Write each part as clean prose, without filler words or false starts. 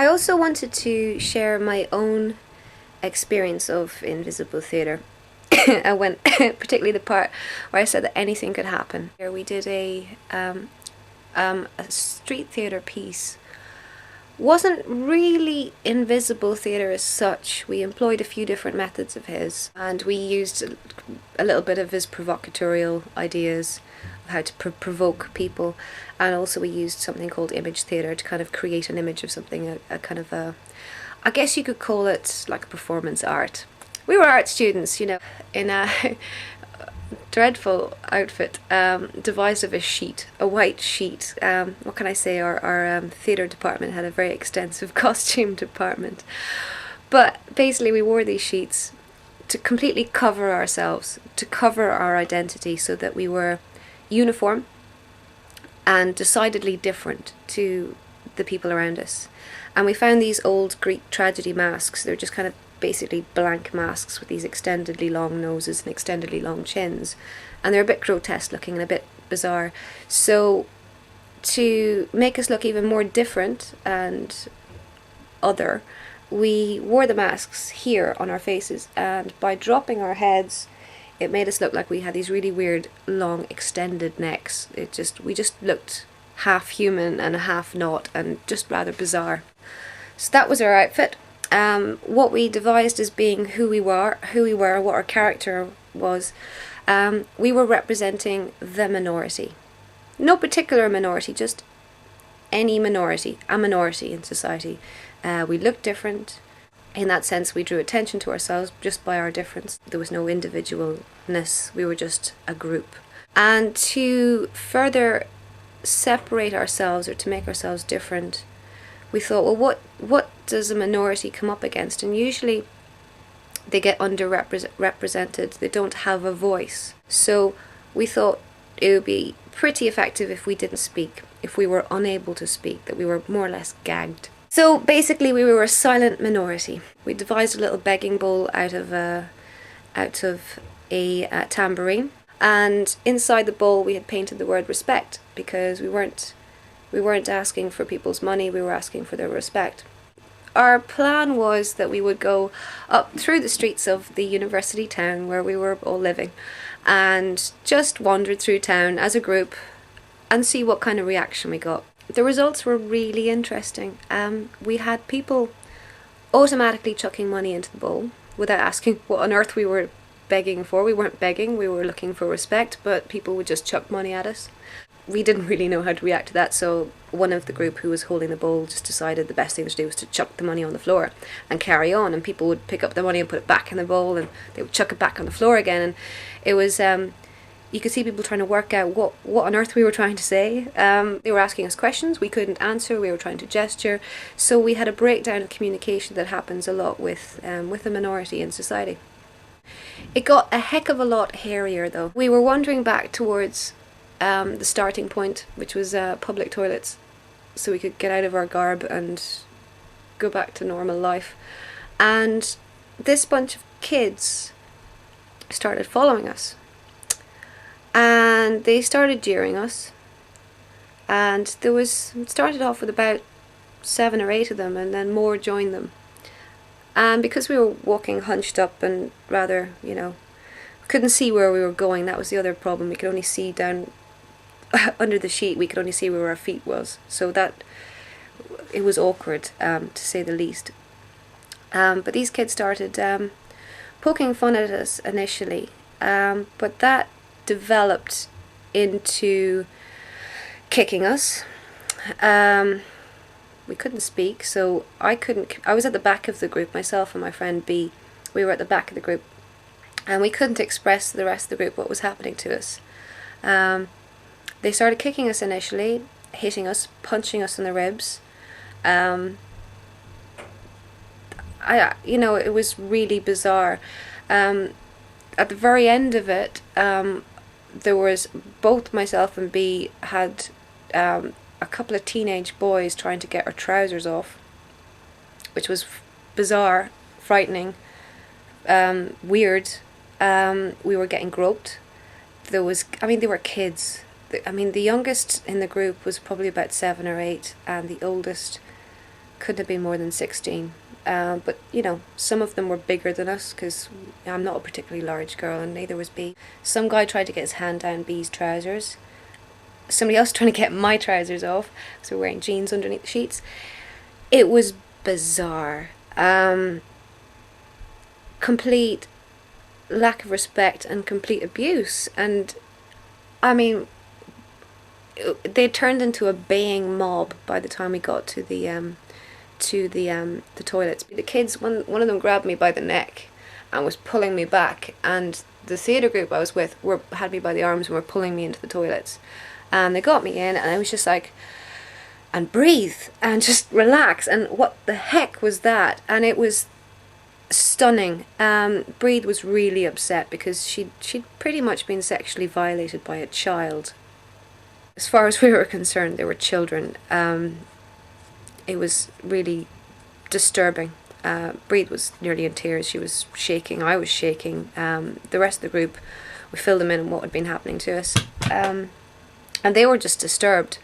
I also wanted to share my own experience of invisible theatre. I went, particularly the part where I said that anything could happen. Here we did a street theatre piece. Wasn't really invisible theatre as such. We employed a few different methods of his, and we used a little bit of his provocatorial ideas of how to provoke people, and also we used something called image theatre to kind of create an image of something, a kind of a, I guess you could call it like a performance art. We were art students, you know, in a dreadful outfit, devised of a sheet, a white sheet. What can I say? Our theatre department had a very extensive costume department. But basically we wore these sheets to completely cover ourselves, to cover our identity, so that we were uniform and decidedly different to the people around us. And we found these old Greek tragedy masks. They're just kind of basically blank masks with these extendedly long noses and extendedly long chins, and they're a bit grotesque looking and a bit bizarre. So to make us look even more different and other, we wore the masks here on our faces, and by dropping our heads it made us look like we had these really weird long extended necks. We just looked half human and half not, and just rather bizarre. So that was our outfit. What we devised as being who we were, what our character was. We were representing the minority. No particular minority, just any minority, a minority in society. We looked different. In that sense, we drew attention to ourselves just by our difference. There was no individualness, we were just a group. And to further separate ourselves, or to make ourselves different, we thought, well, what does a minority come up against? And usually they get underrepresented, they don't have a voice. So we thought it would be pretty effective if we didn't speak, if we were unable to speak, that we were more or less gagged. So basically we were a silent minority. We devised a little begging bowl out of a tambourine, and inside the bowl we had painted the word respect, because we weren't asking for people's money, we were asking for their respect. Our plan was that we would go up through the streets of the university town where we were all living, and just wandered through town as a group and see what kind of reaction we got. The results were really interesting. We had people automatically chucking money into the bowl without asking what on earth we were begging for. We weren't begging, we were looking for respect, but people would just chuck money at us. We didn't really know how to react to that, so one of the group who was holding the bowl just decided the best thing to do was to chuck the money on the floor and carry on, and people would pick up the money and put it back in the bowl, and they would chuck it back on the floor again. And it was you could see people trying to work out what on earth we were trying to say. They were asking us questions we couldn't answer, we were trying to gesture. So we had a breakdown of communication that happens a lot with the minority in society. It got a heck of a lot hairier though. We were wandering back towards the starting point, which was public toilets, so we could get out of our garb and go back to normal life. And this bunch of kids started following us, and they started jeering us, and it started off with about 7 or 8 of them, and then more joined them. And because we were walking hunched up and rather, couldn't see where we were going, that was the other problem. We could only see down under the sheet, we could only see where our feet was, so that it was awkward, to say the least. But these kids started poking fun at us initially, but that developed into kicking us. We couldn't speak, so I was at the back of the group, myself and my friend B. We were at the back of the group, and we couldn't express to the rest of the group what was happening to us. They started kicking us initially, hitting us, punching us in the ribs. It was really bizarre. At the very end of it, there was both myself and B had a couple of teenage boys trying to get our trousers off, which was bizarre, frightening, weird. We were getting groped. They were kids. The youngest in the group was probably about 7 or 8, and the oldest couldn't have been more than 16. But, you know, some of them were bigger than us, because I'm not a particularly large girl, and neither was B. Some guy tried to get his hand down B's trousers. Somebody else trying to get my trousers off, so we're wearing jeans underneath the sheets. It was bizarre. Complete lack of respect and complete abuse. And, I mean, they turned into a baying mob by the time we got to the toilets. The kids, one of them grabbed me by the neck and was pulling me back, and the theatre group I was with had me by the arms and were pulling me into the toilets. And they got me in, and I was just like, and breathe, and just relax, and what the heck was that? And it was stunning. Breathe was really upset because she'd pretty much been sexually violated by a child. As far as we were concerned, they were children. It was really disturbing. Breathe was nearly in tears. She was shaking. I was shaking. The rest of the group, we filled them in on what had been happening to us. And they were just disturbed.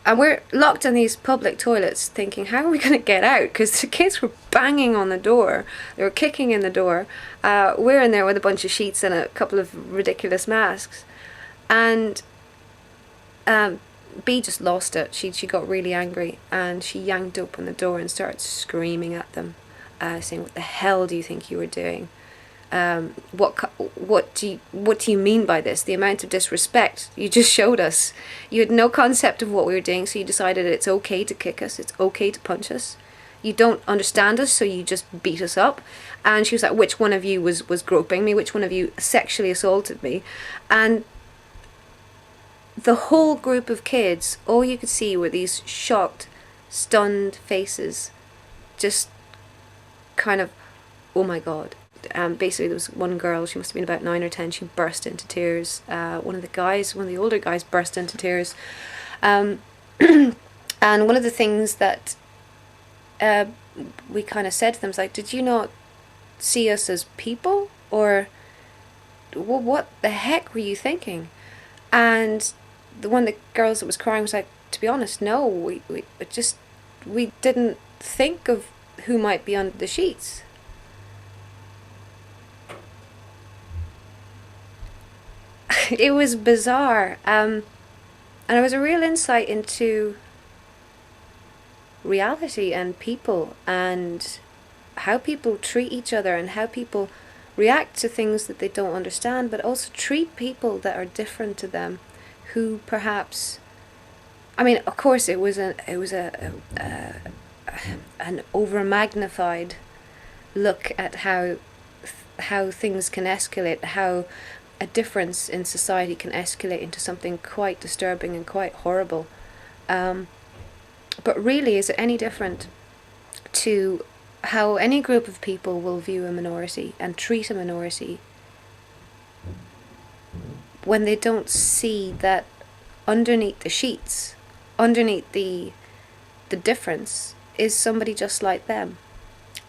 And we're locked in these public toilets thinking, how are we going to get out? Because the kids were banging on the door. They were kicking in the door. We're in there with a bunch of sheets and a couple of ridiculous masks. And B just lost it. She got really angry, and she yanked open the door and started screaming at them, saying, "What the hell do you think you were doing? What do you mean by this? The amount of disrespect you just showed us. You had no concept of what we were doing, so you decided it's okay to kick us, it's okay to punch us. You don't understand us, so you just beat us up." And she was like, "Which one of you was groping me? Which one of you sexually assaulted me?" And the whole group of kids, all you could see were these shocked, stunned faces, just kind of, oh my God. Basically, there was one girl, she must have been about 9 or 10, she burst into tears. One of the older guys burst into tears. And one of the things that we kind of said to them was like, did you not see us as people? Or what the heck were you thinking? And one of the girls that was crying was like, to be honest, no, we didn't think of who might be under the sheets. It was bizarre, and it was a real insight into reality and people, and how people treat each other, and how people react to things that they don't understand, but also treat people that are different to them, who perhaps, I mean, of course, it was an over magnified look at how things can escalate, how a difference in society can escalate into something quite disturbing and quite horrible. But really, is it any different to how any group of people will view a minority and treat a minority when they don't see that underneath the sheets, underneath the difference, is somebody just like them?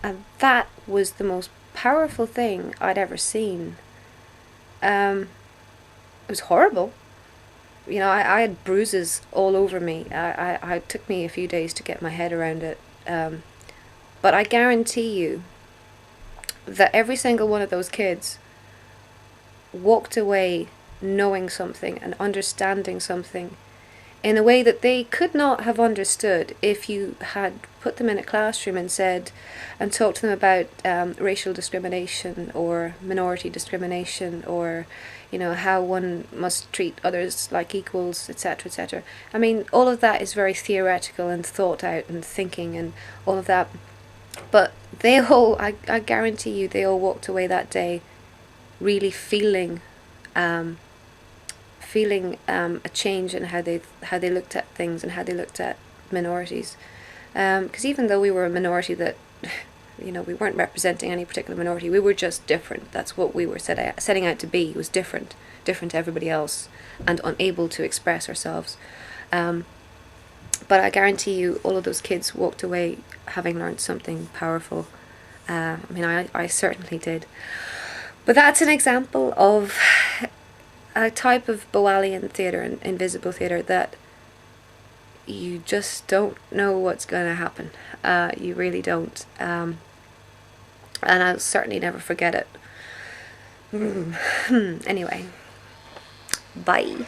And that was the most powerful thing I'd ever seen. It was horrible. You know, I had bruises all over me. It took me a few days to get my head around it. But I guarantee you that every single one of those kids walked away knowing something and understanding something in a way that they could not have understood if you had put them in a classroom and talked to them about racial discrimination or minority discrimination, or, you know, how one must treat others like equals, etc., etc. I mean, all of that is very theoretical and thought out and thinking and all of that. But they all, I guarantee you, they all walked away that day really feeling a change in how they looked at things and how they looked at minorities. Because even though we were a minority that, you know, we weren't representing any particular minority, we were just different. That's what we were setting out to be, was different to everybody else, and unable to express ourselves. But I guarantee you, all of those kids walked away having learned something powerful. I mean, I certainly did. But that's an example of a type of Boalian theatre and invisible theatre that you just don't know what's going to happen. You really don't. And I'll certainly never forget it. Anyway, bye.